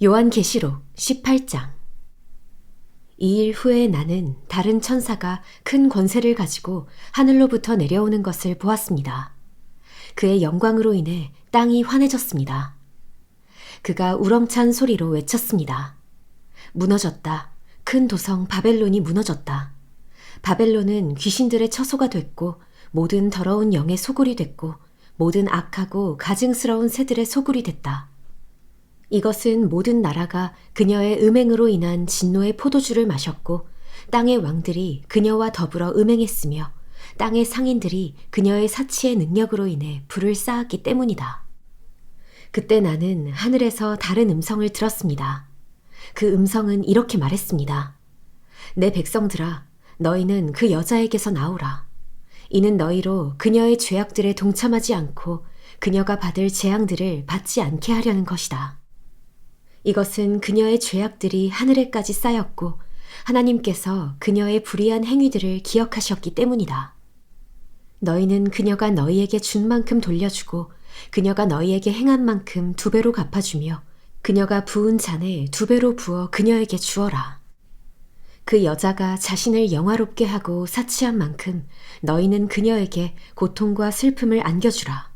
요한계시록 18장. 이 일 후에 나는 다른 천사가 큰 권세를 가지고 하늘로부터 내려오는 것을 보았습니다. 그의 영광으로 인해 땅이 환해졌습니다. 그가 우렁찬 소리로 외쳤습니다. 무너졌다. 큰 도성 바벨론이 무너졌다. 바벨론은 귀신들의 처소가 됐고 모든 더러운 영의 소굴이 됐고 모든 악하고 가증스러운 새들의 소굴이 됐다. 이것은 모든 나라가 그녀의 음행으로 인한 진노의 포도주를 마셨고 땅의 왕들이 그녀와 더불어 음행했으며 땅의 상인들이 그녀의 사치의 능력으로 인해 불을 쌓았기 때문이다. 그때 나는 하늘에서 다른 음성을 들었습니다. 그 음성은 이렇게 말했습니다. 내 백성들아, 너희는 그 여자에게서 나오라. 이는 너희로 그녀의 죄악들에 동참하지 않고 그녀가 받을 재앙들을 받지 않게 하려는 것이다. 이것은 그녀의 죄악들이 하늘에까지 쌓였고 하나님께서 그녀의 불의한 행위들을 기억하셨기 때문이다. 너희는 그녀가 너희에게 준 만큼 돌려주고 그녀가 너희에게 행한 만큼 2배로 갚아주며 그녀가 부은 잔에 2배로 부어 그녀에게 주어라. 그 여자가 자신을 영화롭게 하고 사치한 만큼 너희는 그녀에게 고통과 슬픔을 안겨주라.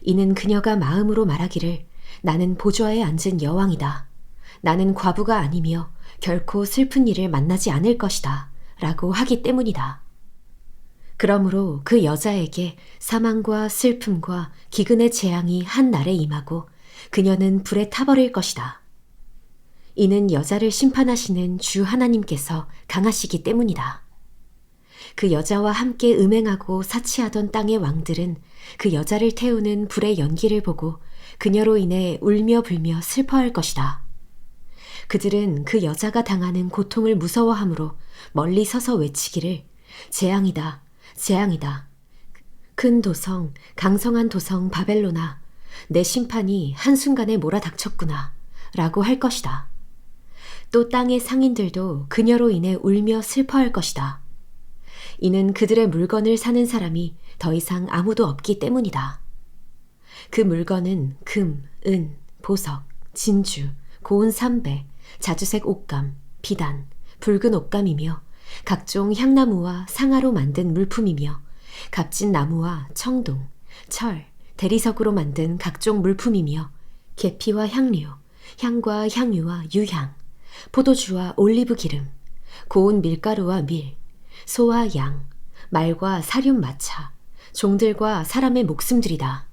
이는 그녀가 마음으로 말하기를 나는 보좌에 앉은 여왕이다. 나는 과부가 아니며 결코 슬픈 일을 만나지 않을 것이다. 라고 하기 때문이다. 그러므로 그 여자에게 사망과 슬픔과 기근의 재앙이 한 날에 임하고 그녀는 불에 타버릴 것이다. 이는 여자를 심판하시는 주 하나님께서 강하시기 때문이다. 그 여자와 함께 음행하고 사치하던 땅의 왕들은 그 여자를 태우는 불의 연기를 보고 그녀로 인해 울며 불며 슬퍼할 것이다. 그들은 그 여자가 당하는 고통을 무서워하므로 멀리 서서 외치기를 재앙이다, 재앙이다. 큰 도성, 강성한 도성 바벨로나, 내 심판이 한순간에 몰아닥쳤구나 라고 할 것이다. 또 땅의 상인들도 그녀로 인해 울며 슬퍼할 것이다. 이는 그들의 물건을 사는 사람이 더 이상 아무도 없기 때문이다. 그 물건은 금, 은, 보석, 진주, 고운 삼배, 자주색 옷감, 비단, 붉은 옷감이며 각종 향나무와 상아로 만든 물품이며 값진 나무와 청동, 철, 대리석으로 만든 각종 물품이며 계피와 향료, 향과 향유와 유향, 포도주와 올리브 기름, 고운 밀가루와 밀, 소와 양, 말과 사륜 마차, 종들과 사람의 목숨들이다.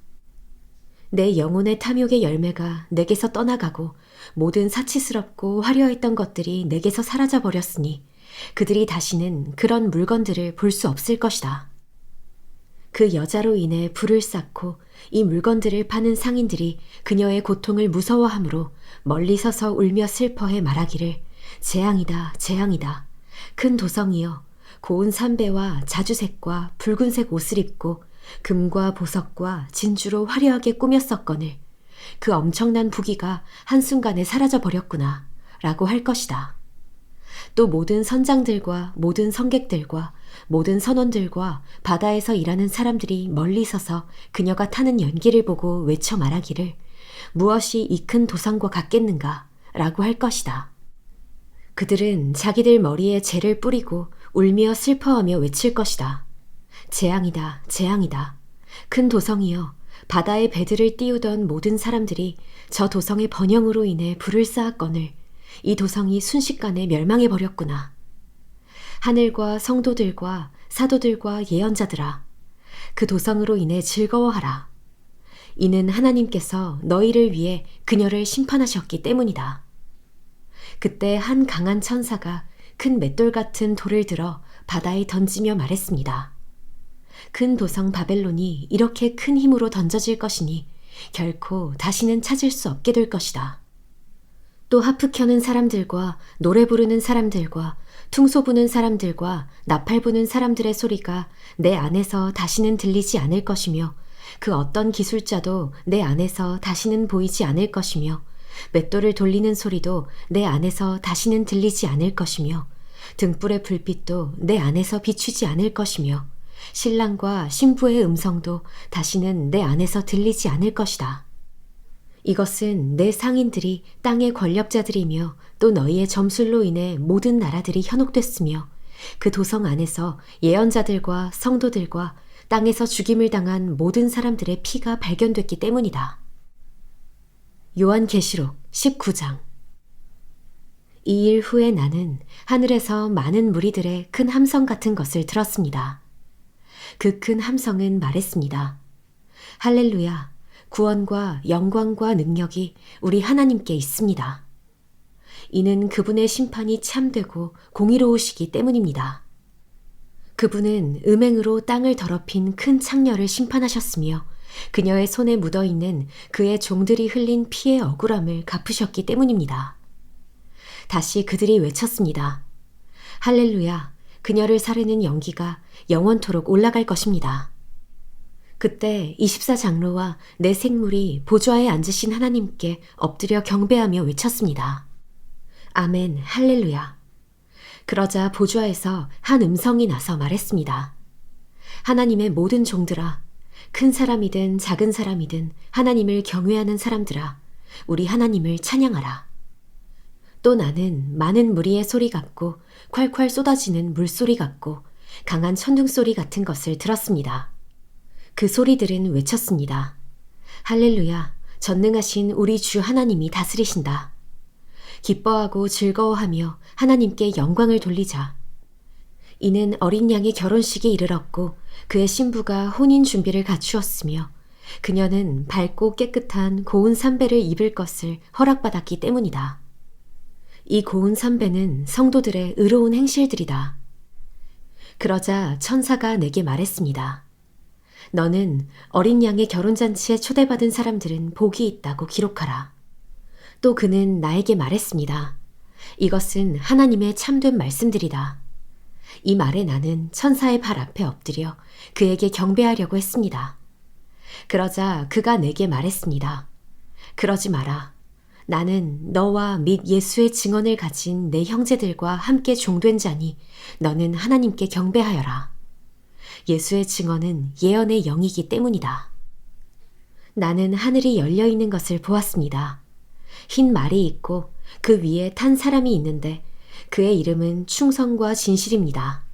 내 영혼의 탐욕의 열매가 내게서 떠나가고 모든 사치스럽고 화려했던 것들이 내게서 사라져 버렸으니 그들이 다시는 그런 물건들을 볼 수 없을 것이다. 그 여자로 인해 불을 쌓고 이 물건들을 파는 상인들이 그녀의 고통을 무서워하므로 멀리 서서 울며 슬퍼해 말하기를 재앙이다, 재앙이다. 큰 도성이여, 고운 삼배와 자주색과 붉은색 옷을 입고 금과 보석과 진주로 화려하게 꾸몄었거늘 그 엄청난 부귀가 한순간에 사라져 버렸구나 라고 할 것이다. 또 모든 선장들과 모든 성객들과 모든 선원들과 바다에서 일하는 사람들이 멀리 서서 그녀가 타는 연기를 보고 외쳐 말하기를 무엇이 이 큰 도성과 같겠는가 라고 할 것이다. 그들은 자기들 머리에 재를 뿌리고 울며 슬퍼하며 외칠 것이다. 재앙이다, 재앙이다. 큰 도성이여, 바다의 배들을 띄우던 모든 사람들이 저 도성의 번영으로 인해 불을 쌓았거늘 이 도성이 순식간에 멸망해버렸구나. 하늘과 성도들과 사도들과 예언자들아, 그 도성으로 인해 즐거워하라. 이는 하나님께서 너희를 위해 그녀를 심판하셨기 때문이다. 그때 한 강한 천사가 큰 맷돌 같은 돌을 들어 바다에 던지며 말했습니다. 큰 도성 바벨론이 이렇게 큰 힘으로 던져질 것이니 결코 다시는 찾을 수 없게 될 것이다. 또 하프 켜는 사람들과 노래 부르는 사람들과 퉁소 부는 사람들과 나팔 부는 사람들의 소리가 내 안에서 다시는 들리지 않을 것이며 그 어떤 기술자도 내 안에서 다시는 보이지 않을 것이며 맷돌을 돌리는 소리도 내 안에서 다시는 들리지 않을 것이며 등불의 불빛도 내 안에서 비추지 않을 것이며 신랑과 신부의 음성도 다시는 내 안에서 들리지 않을 것이다. 이것은 내 상인들이 땅의 권력자들이며 또 너희의 점술로 인해 모든 나라들이 현혹됐으며 그 도성 안에서 예언자들과 성도들과 땅에서 죽임을 당한 모든 사람들의 피가 발견됐기 때문이다. 요한계시록 19장. 이 일 후에 나는 하늘에서 많은 무리들의 큰 함성 같은 것을 들었습니다. 그 큰 함성은 말했습니다. 할렐루야, 구원과 영광과 능력이 우리 하나님께 있습니다. 이는 그분의 심판이 참되고 공의로우시기 때문입니다. 그분은 음행으로 땅을 더럽힌 큰 창녀를 심판하셨으며 그녀의 손에 묻어있는 그의 종들이 흘린 피의 억울함을 갚으셨기 때문입니다. 다시 그들이 외쳤습니다. 할렐루야, 그녀를 사르는 연기가 영원토록 올라갈 것입니다. 그때 24장로와 네 생물이 보좌에 앉으신 하나님께 엎드려 경배하며 외쳤습니다. 아멘, 할렐루야. 그러자 보좌에서 한 음성이 나서 말했습니다. 하나님의 모든 종들아, 큰 사람이든 작은 사람이든 하나님을 경외하는 사람들아, 우리 하나님을 찬양하라. 또 나는 많은 무리의 소리 같고 콸콸 쏟아지는 물소리 같고 강한 천둥 소리 같은 것을 들었습니다. 그 소리들은 외쳤습니다. 할렐루야, 전능하신 우리 주 하나님이 다스리신다. 기뻐하고 즐거워하며 하나님께 영광을 돌리자. 이는 어린 양의 결혼식이 이르렀고 그의 신부가 혼인 준비를 갖추었으며 그녀는 밝고 깨끗한 고운 삼배를 입을 것을 허락받았기 때문이다. 이 고운 삼배는 성도들의 의로운 행실들이다. 그러자 천사가 내게 말했습니다. 너는 어린 양의 결혼잔치에 초대받은 사람들은 복이 있다고 기록하라. 또 그는 나에게 말했습니다. 이것은 하나님의 참된 말씀들이다. 이 말에 나는 천사의 발 앞에 엎드려 그에게 경배하려고 했습니다. 그러자 그가 내게 말했습니다. 그러지 마라. 나는 너와 및 예수의 증언을 가진 내 형제들과 함께 종된 자니 너는 하나님께 경배하여라. 예수의 증언은 예언의 영이기 때문이다. 나는 하늘이 열려 있는 것을 보았습니다. 흰 말이 있고 그 위에 탄 사람이 있는데 그의 이름은 충성과 진실입니다.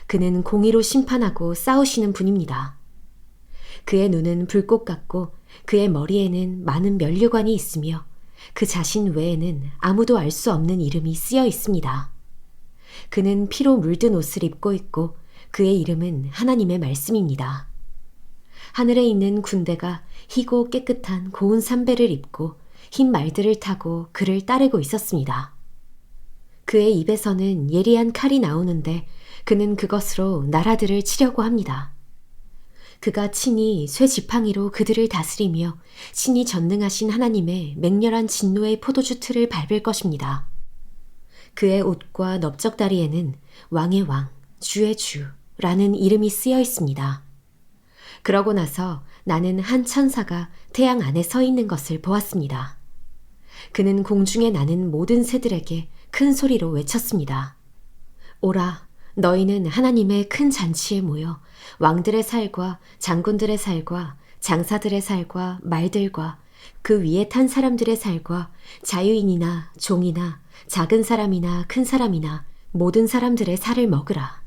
그는 공의로 심판하고 싸우시는 분입니다. 그의 눈은 불꽃 같고 그의 머리에는 많은 면류관이 있으며 그 자신 외에는 아무도 알 수 없는 이름이 쓰여 있습니다. 그는 피로 물든 옷을 입고 있고 그의 이름은 하나님의 말씀입니다. 하늘에 있는 군대가 희고 깨끗한 고운 삼배를 입고 흰 말들을 타고 그를 따르고 있었습니다. 그의 입에서는 예리한 칼이 나오는데 그는 그것으로 나라들을 치려고 합니다. 그가 친히 쇠 지팡이로 그들을 다스리며 친히 전능하신 하나님의 맹렬한 진노의 포도주 틀을 밟을 것입니다. 그의 옷과 넓적다리에는 왕의 왕, 주의 주라는 이름이 쓰여 있습니다. 그러고 나서 나는 한 천사가 태양 안에 서 있는 것을 보았습니다. 그는 공중에 나는 모든 새들에게 큰 소리로 외쳤습니다. 오라, 너희는 하나님의 큰 잔치에 모여 왕들의 살과 장군들의 살과 장사들의 살과 말들과 그 위에 탄 사람들의 살과 자유인이나 종이나 작은 사람이나 큰 사람이나 모든 사람들의 살을 먹으라.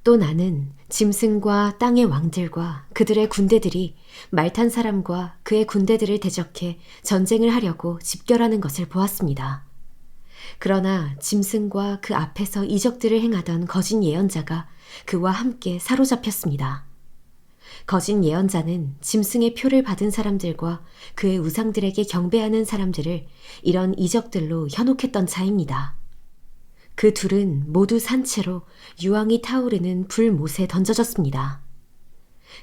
또 나는 짐승과 땅의 왕들과 그들의 군대들이 말 탄 사람과 그의 군대들을 대적해 전쟁을 하려고 집결하는 것을 보았습니다. 그러나 짐승과 그 앞에서 이적들을 행하던 거짓 예언자가 그와 함께 사로잡혔습니다. 거짓 예언자는 짐승의 표를 받은 사람들과 그의 우상들에게 경배하는 사람들을 이런 이적들로 현혹했던 자입니다. 그 둘은 모두 산채로 유황이 타오르는 불못에 던져졌습니다.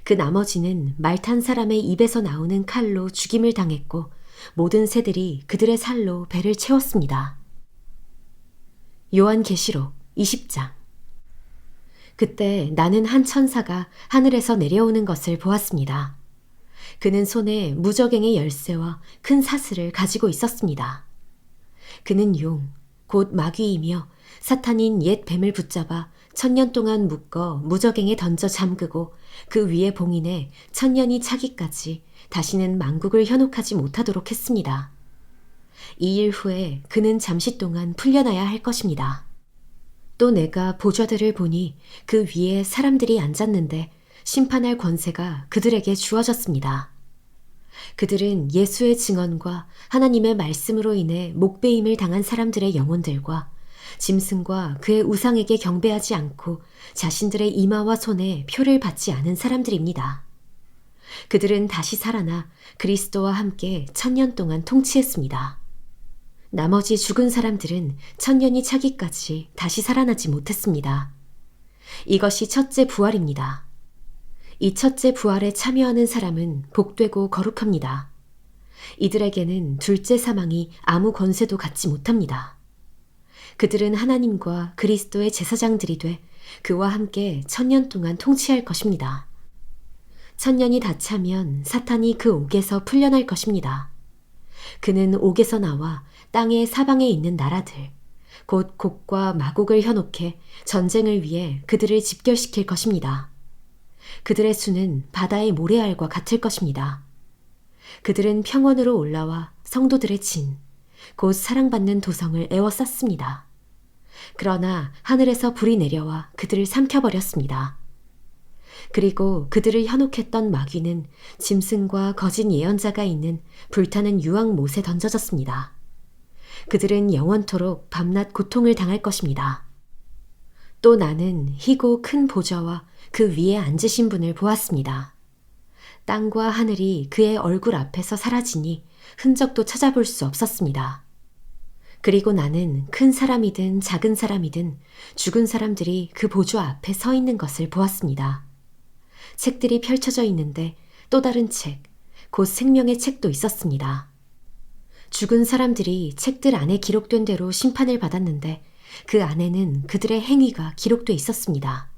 그 나머지는 말 탄 사람의 입에서 나오는 칼로 죽임을 당했고 모든 새들이 그들의 살로 배를 채웠습니다. 요한계시록 20장. 그때 나는 한 천사가 하늘에서 내려오는 것을 보았습니다. 그는 손에 무저갱의 열쇠와 큰 사슬을 가지고 있었습니다. 그는 용, 곧 마귀이며 사탄인 옛 뱀을 붙잡아 1000년 동안 묶어 무저갱에 던져 잠그고 그 위에 봉인해 1000년이 차기까지 다시는 만국을 현혹하지 못하도록 했습니다. 이 일 후에 그는 잠시 동안 풀려나야 할 것입니다. 또 내가 보좌들을 보니 그 위에 사람들이 앉았는데 심판할 권세가 그들에게 주어졌습니다. 그들은 예수의 증언과 하나님의 말씀으로 인해 목베임을 당한 사람들의 영혼들과 짐승과 그의 우상에게 경배하지 않고 자신들의 이마와 손에 표를 받지 않은 사람들입니다. 그들은 다시 살아나 그리스도와 함께 1000년 동안 통치했습니다. 나머지 죽은 사람들은 1000년이 차기까지 다시 살아나지 못했습니다. 이것이 첫째 부활입니다. 이 첫째 부활에 참여하는 사람은 복되고 거룩합니다. 이들에게는 둘째 사망이 아무 권세도 갖지 못합니다. 그들은 하나님과 그리스도의 제사장들이 돼 그와 함께 1000년 동안 통치할 것입니다. 1000년이 다 차면 사탄이 그 옥에서 풀려날 것입니다. 그는 옥에서 나와 땅의 사방에 있는 나라들, 곧 곡과 마곡을 현혹해 전쟁을 위해 그들을 집결시킬 것입니다. 그들의 수는 바다의 모래알과 같을 것입니다. 그들은 평원으로 올라와 성도들의 진, 곧 사랑받는 도성을 에워쌌습니다. 그러나 하늘에서 불이 내려와 그들을 삼켜버렸습니다. 그리고 그들을 현혹했던 마귀는 짐승과 거짓 예언자가 있는 불타는 유황못에 던져졌습니다. 그들은 영원토록 밤낮 고통을 당할 것입니다. 또 나는 희고 큰 보좌와 그 위에 앉으신 분을 보았습니다. 땅과 하늘이 그의 얼굴 앞에서 사라지니 흔적도 찾아볼 수 없었습니다. 그리고 나는 큰 사람이든 작은 사람이든 죽은 사람들이 그 보좌 앞에 서 있는 것을 보았습니다. 책들이 펼쳐져 있는데 또 다른 책, 곧 생명의 책도 있었습니다. 죽은 사람들이 책들 안에 기록된 대로 심판을 받았는데 그 안에는 그들의 행위가 기록돼 있었습니다.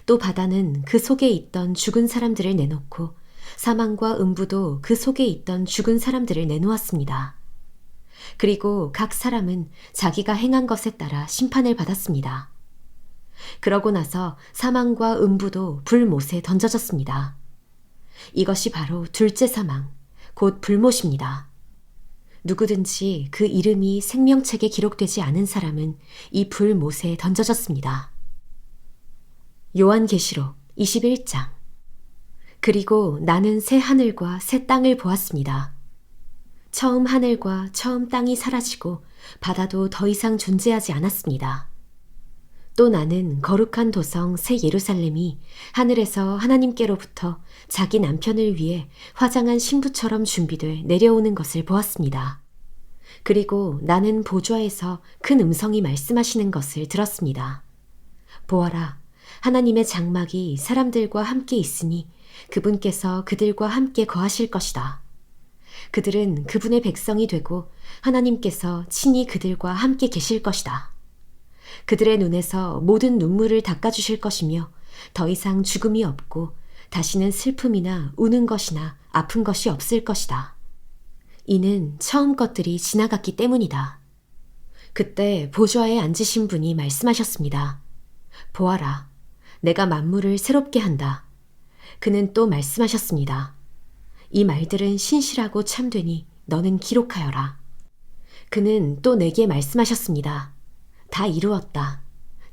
또 바다는 그 속에 있던 죽은 사람들을 내놓고 사망과 음부도 그 속에 있던 죽은 사람들을 내놓았습니다. 그리고 각 사람은 자기가 행한 것에 따라 심판을 받았습니다. 그러고 나서 사망과 음부도 불못에 던져졌습니다. 이것이 바로 둘째 사망, 곧 불못입니다. 누구든지 그 이름이 생명책에 기록되지 않은 사람은 이 불못에 던져졌습니다. 요한계시록 21장. 그리고 나는 새 하늘과 새 땅을 보았습니다. 처음 하늘과 처음 땅이 사라지고 바다도 더 이상 존재하지 않았습니다. 또 나는 거룩한 도성 새 예루살렘이 하늘에서 하나님께로부터 자기 남편을 위해 화장한 신부처럼 준비돼 내려오는 것을 보았습니다. 그리고 나는 보좌에서 큰 음성이 말씀하시는 것을 들었습니다. 보아라, 하나님의 장막이 사람들과 함께 있으니 그분께서 그들과 함께 거하실 것이다. 그들은 그분의 백성이 되고 하나님께서 친히 그들과 함께 계실 것이다. 그들의 눈에서 모든 눈물을 닦아주실 것이며 더 이상 죽음이 없고 다시는 슬픔이나 우는 것이나 아픈 것이 없을 것이다. 이는 처음 것들이 지나갔기 때문이다. 그때 보좌에 앉으신 분이 말씀하셨습니다. 보아라, 내가 만물을 새롭게 한다. 그는 또 말씀하셨습니다. 이 말들은 신실하고 참되니 너는 기록하여라. 그는 또 내게 말씀하셨습니다. 다 이루었다.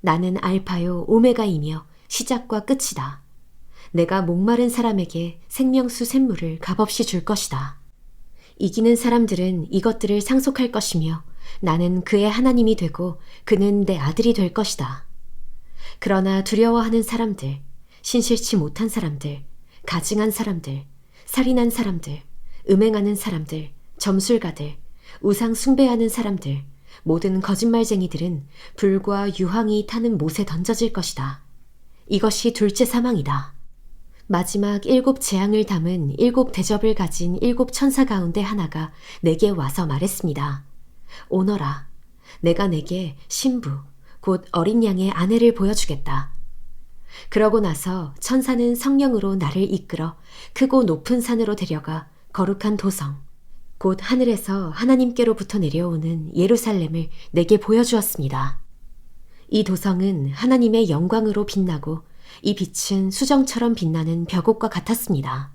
나는 알파요 오메가이며 시작과 끝이다. 내가 목마른 사람에게 생명수 샘물을 값없이 줄 것이다. 이기는 사람들은 이것들을 상속할 것이며 나는 그의 하나님이 되고 그는 내 아들이 될 것이다. 그러나 두려워하는 사람들, 신실치 못한 사람들, 가증한 사람들, 살인한 사람들, 음행하는 사람들, 점술가들, 우상 숭배하는 사람들, 모든 거짓말쟁이들은 불과 유황이 타는 못에 던져질 것이다. 이것이 둘째 사망이다. 마지막 7 재앙을 담은 7 대접을 가진 7 천사 가운데 하나가 내게 와서 말했습니다. 오너라, 내가 내게 신부, 곧 어린 양의 아내를 보여주겠다. 그러고 나서 천사는 성령으로 나를 이끌어 크고 높은 산으로 데려가 거룩한 도성, 곧 하늘에서 하나님께로부터 내려오는 예루살렘을 내게 보여주었습니다. 이 도성은 하나님의 영광으로 빛나고 이 빛은 수정처럼 빛나는 벽옥과 같았습니다.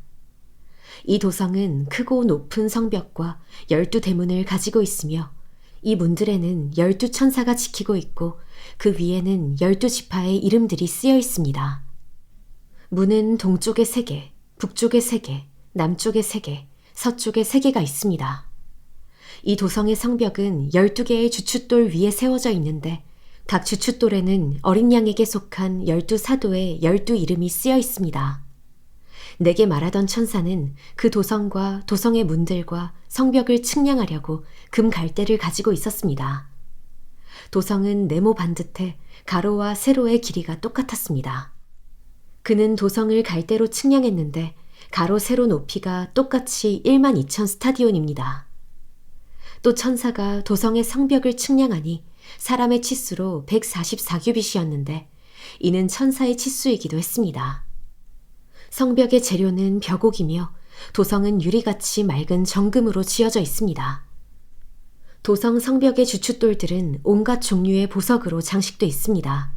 이 도성은 크고 높은 성벽과 12대문을 가지고 있으며 이 문들에는 12천사가 지키고 있고 그 위에는 12지파의 이름들이 쓰여 있습니다. 문은 동쪽에 3개, 북쪽에 3개, 남쪽에 3개, 서쪽에 3개가 있습니다. 이 도성의 성벽은 12개의 주춧돌 위에 세워져 있는데 각 주춧돌에는 어린 양에게 속한 12사도의 12이름이 쓰여 있습니다. 내게 말하던 천사는 그 도성과 도성의 문들과 성벽을 측량하려고 금 갈대를 가지고 있었습니다. 도성은 네모 반듯해 가로와 세로의 길이가 똑같았습니다. 그는 도성을 갈대로 측량했는데 가로 세로 높이가 똑같이 12,000 스타디온입니다. 또 천사가 도성의 성벽을 측량하니 사람의 치수로 144규빗이었는데 이는 천사의 치수이기도 했습니다. 성벽의 재료는 벼곡이며 도성은 유리같이 맑은 정금으로 지어져 있습니다. 도성 성벽의 주춧돌들은 온갖 종류의 보석으로 장식돼 있습니다.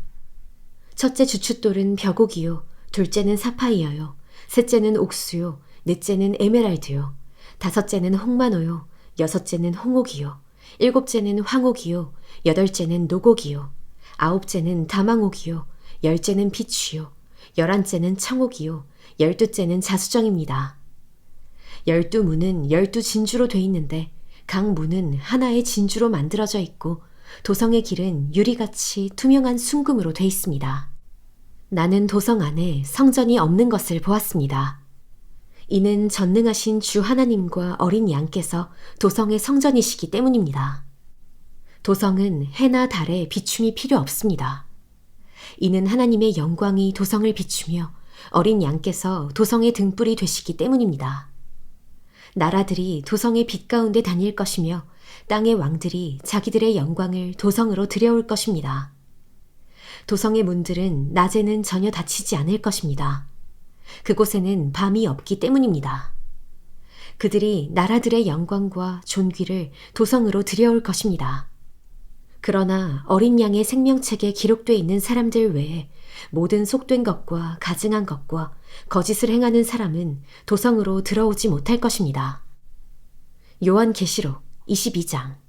첫째 주춧돌은 벼곡이요, 둘째는 사파이어요, 셋째는 옥수요, 넷째는 에메랄드요, 다섯째는 홍만호요, 여섯째는 홍옥이요, 일곱째는 황옥이요, 여덟째는 노곡이요, 아홉째는 다망옥이요, 열째는 비추요, 11째는 청옥이요, 12째는 자수정입니다. 12문은 12진주로 돼 있는데 각 문은 하나의 진주로 만들어져 있고 도성의 길은 유리같이 투명한 순금으로 돼 있습니다. 나는 도성 안에 성전이 없는 것을 보았습니다. 이는 전능하신 주 하나님과 어린 양께서 도성의 성전이시기 때문입니다. 도성은 해나 달에 비춤이 필요 없습니다. 이는 하나님의 영광이 도성을 비추며 어린 양께서 도성의 등불이 되시기 때문입니다. 나라들이 도성의 빛 가운데 다닐 것이며 땅의 왕들이 자기들의 영광을 도성으로 들여올 것입니다. 도성의 문들은 낮에는 전혀 닫히지 않을 것입니다. 그곳에는 밤이 없기 때문입니다. 그들이 나라들의 영광과 존귀를 도성으로 들여올 것입니다. 그러나 어린 양의 생명책에 기록되어 있는 사람들 외에 모든 속된 것과 가증한 것과 거짓을 행하는 사람은 도성으로 들어오지 못할 것입니다. 요한계시록 22장.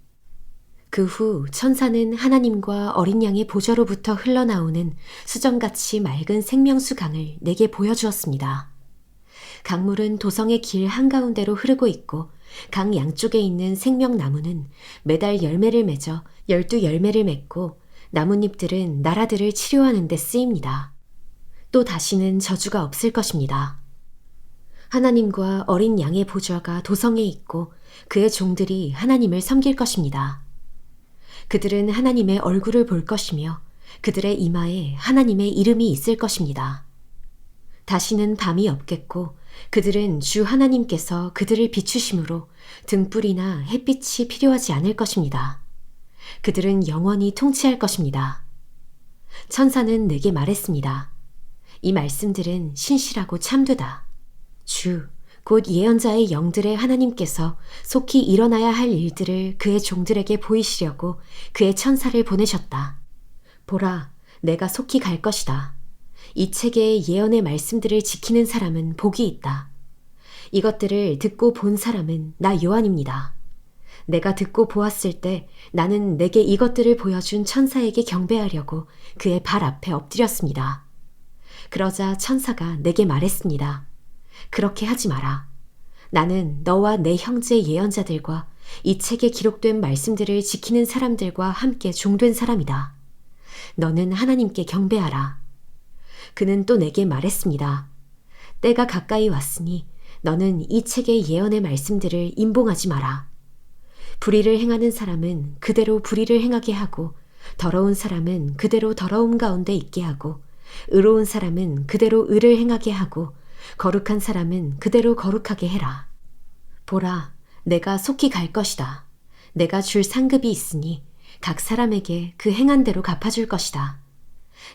그 후 천사는 하나님과 어린 양의 보좌로부터 흘러나오는 수정같이 맑은 생명수 강을 내게 보여주었습니다. 강물은 도성의 길 한가운데로 흐르고 있고 강 양쪽에 있는 생명나무는 매달 열매를 맺어 12열매를 맺고 나뭇잎들은 나라들을 치료하는 데 쓰입니다. 또 다시는 저주가 없을 것입니다. 하나님과 어린 양의 보좌가 도성에 있고 그의 종들이 하나님을 섬길 것입니다. 그들은 하나님의 얼굴을 볼 것이며 그들의 이마에 하나님의 이름이 있을 것입니다. 다시는 밤이 없겠고 그들은 주 하나님께서 그들을 비추심으로 등불이나 햇빛이 필요하지 않을 것입니다. 그들은 영원히 통치할 것입니다. 천사는 내게 말했습니다. 이 말씀들은 신실하고 참되다. 주, 곧 예언자의 영들의 하나님께서 속히 일어나야 할 일들을 그의 종들에게 보이시려고 그의 천사를 보내셨다. 보라, 내가 속히 갈 것이다. 이 책의 예언의 말씀들을 지키는 사람은 복이 있다. 이것들을 듣고 본 사람은 나 요한입니다. 내가 듣고 보았을 때 나는 내게 이것들을 보여준 천사에게 경배하려고 그의 발 앞에 엎드렸습니다. 그러자 천사가 내게 말했습니다. 그렇게 하지 마라. 나는 너와 내 형제 예언자들과 이 책에 기록된 말씀들을 지키는 사람들과 함께 종된 사람이다. 너는 하나님께 경배하라. 그는 또 내게 말했습니다. 때가 가까이 왔으니 너는 이 책의 예언의 말씀들을 임봉하지 마라. 불의를 행하는 사람은 그대로 불의를 행하게 하고 더러운 사람은 그대로 더러움 가운데 있게 하고 의로운 사람은 그대로 의를 행하게 하고 거룩한 사람은 그대로 거룩하게 해라. 보라, 내가 속히 갈 것이다. 내가 줄 상급이 있으니 각 사람에게 그 행한 대로 갚아줄 것이다.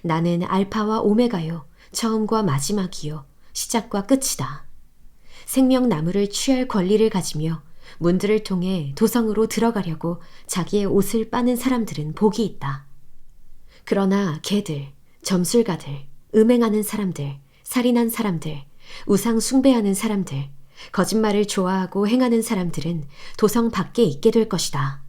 나는 알파와 오메가요, 처음과 마지막이요, 시작과 끝이다. 생명나무를 취할 권리를 가지며 문들을 통해 도성으로 들어가려고 자기의 옷을 빠는 사람들은 복이 있다. 그러나 개들, 점술가들, 음행하는 사람들, 살인한 사람들, 우상 숭배하는 사람들, 거짓말을 좋아하고 행하는 사람들은 도성 밖에 있게 될 것이다.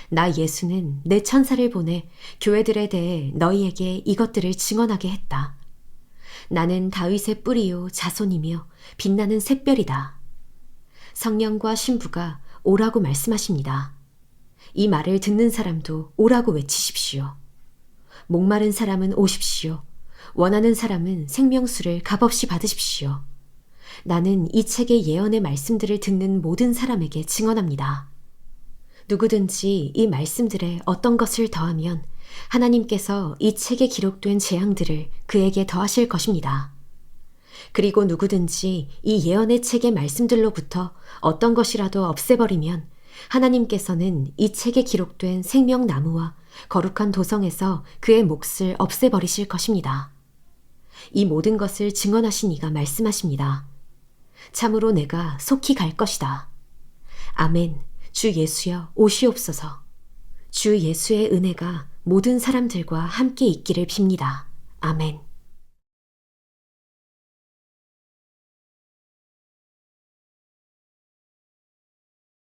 나 예수는 내 천사를 보내 교회들에 대해 너희에게 이것들을 증언하게 했다. 나는 다윗의 뿌리요 자손이며 빛나는 샛별이다. 성령과 신부가 오라고 말씀하십니다. 이 말을 듣는 사람도 오라고 외치십시오. 목마른 사람은 오십시오. 원하는 사람은 생명수를 값없이 받으십시오. 나는 이 책의 예언의 말씀들을 듣는 모든 사람에게 증언합니다. 누구든지 이 말씀들에 어떤 것을 더하면 하나님께서 이 책에 기록된 재앙들을 그에게 더하실 것입니다. 그리고 누구든지 이 예언의 책의 말씀들로부터 어떤 것이라도 없애버리면 하나님께서는 이 책에 기록된 생명나무와 거룩한 도성에서 그의 몫을 없애버리실 것입니다. 이 모든 것을 증언하신 이가 말씀하십니다. 참으로 내가 속히 갈 것이다. 아멘. 주 예수여 오시옵소서. 주 예수의 은혜가 모든 사람들과 함께 있기를 빕니다. 아멘.